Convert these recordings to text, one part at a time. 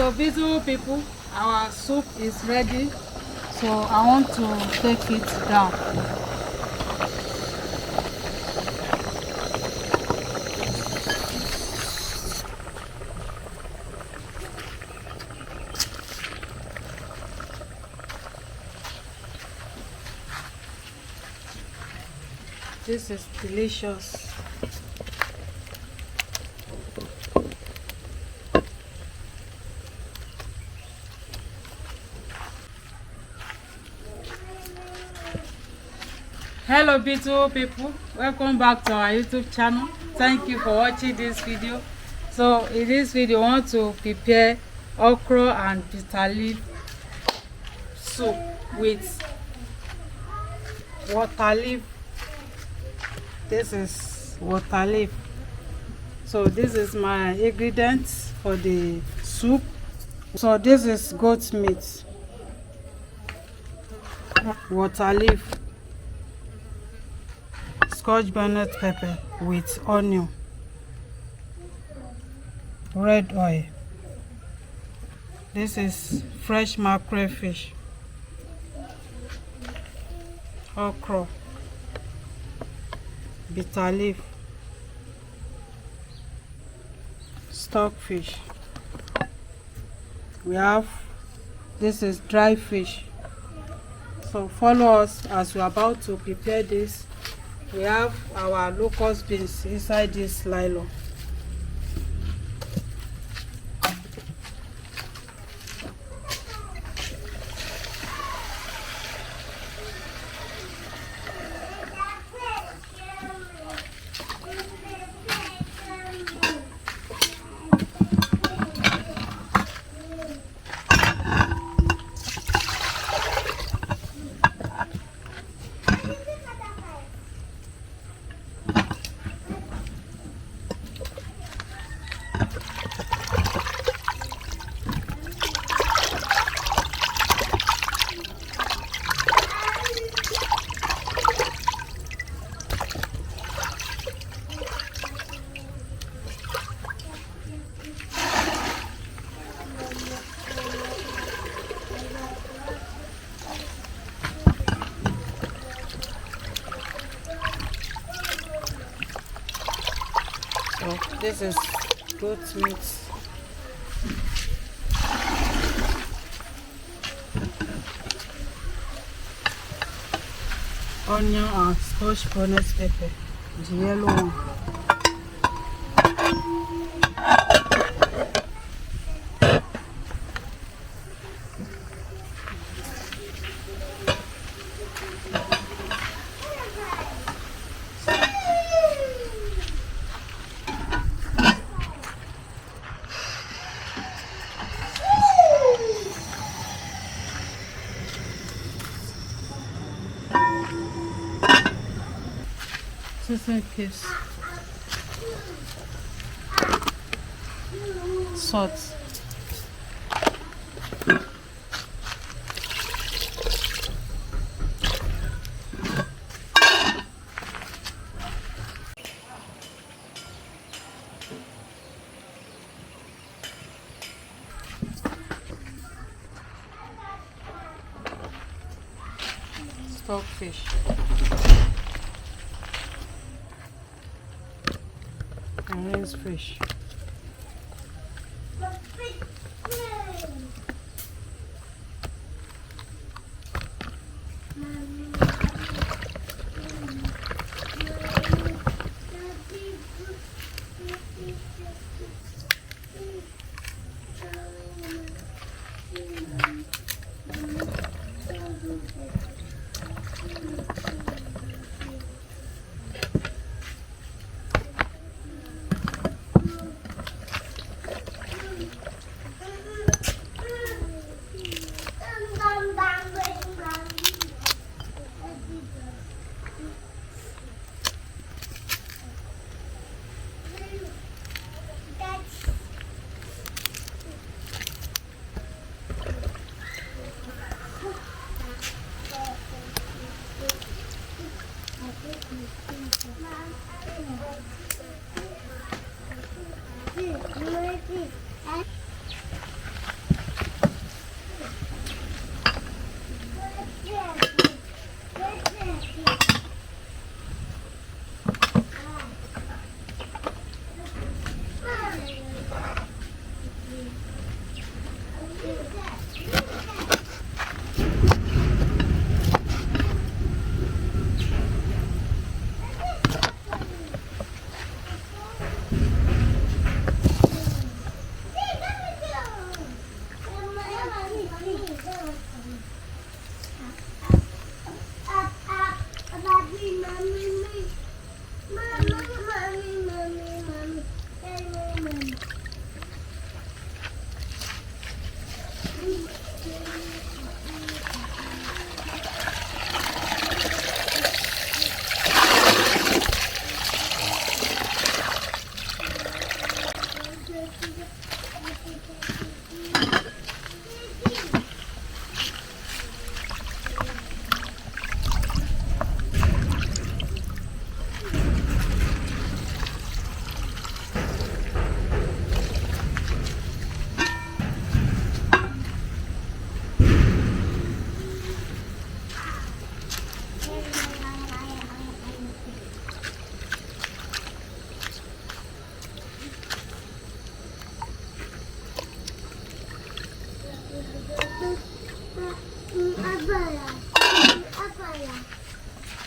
So beautiful people, our soup is ready. So I want to take it down. This is delicious. Hello beautiful people, welcome back to our YouTube channel. Thank you for watching this video. So in this video I want to prepare okra and bitter leaf soup with water leaf. This is water leaf. So this is my ingredients for the soup. So this is goat meat, water leaf, scotch bonnet pepper with onion, red oil. This is fresh mackerel fish, okra, bitter leaf, stockfish. We have, this is dry fish. So follow us as we're about to prepare this. We have our locust beans inside this nylon. So this is goat meat. Onion and scotch bonnet pepper, the yellow one. Sesame cubes, salt, stockfish, and rinsed fish.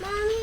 Mommy.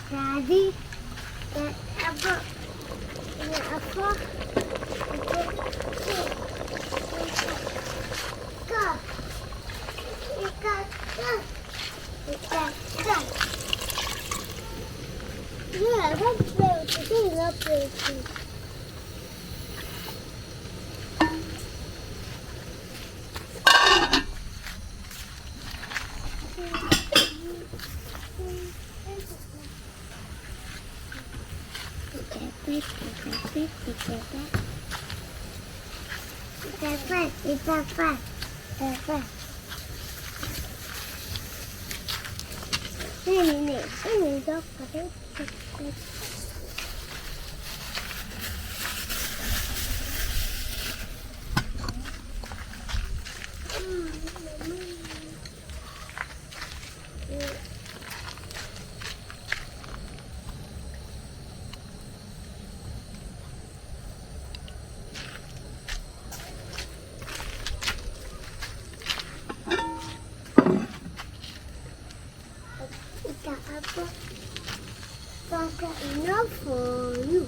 Daddy, that apple, go, go. Yeah, let's play with the thing. Let's play with it. That's enough for you.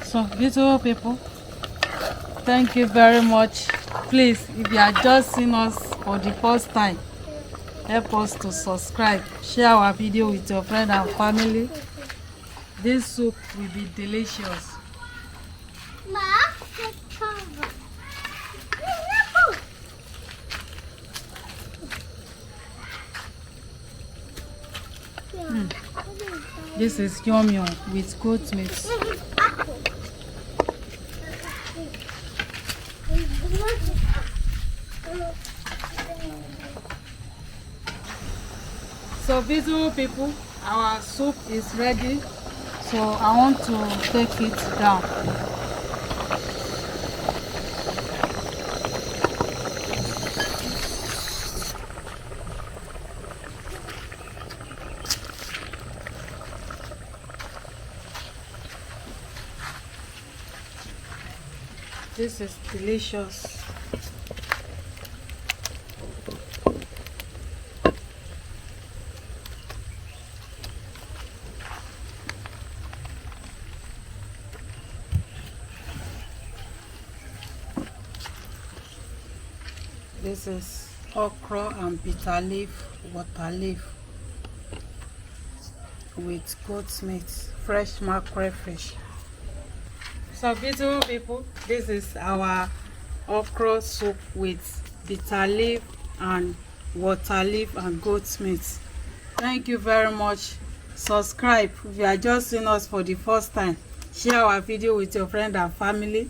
So beautiful people, thank you very much. Please, if you are just seeing us for the first time, help us to subscribe, share our video with your friend and family. This soup will be delicious. Ma, take cover. This is yum with goat meat. So beautiful people, our soup is ready. So I want to take it down. This is delicious. This is okra and bitter leaf, water leaf with goat meat, fresh mackerel fish. So beautiful people, this is our okra soup with bitter leaf and water leaf and goat meat. Thank you very much. Subscribe if you are just seeing us for the first time. Share our video with your friend and family.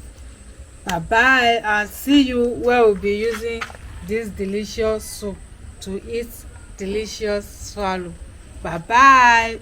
Bye bye, and see you where we'll be using this delicious soup to eat delicious swallow. Bye bye.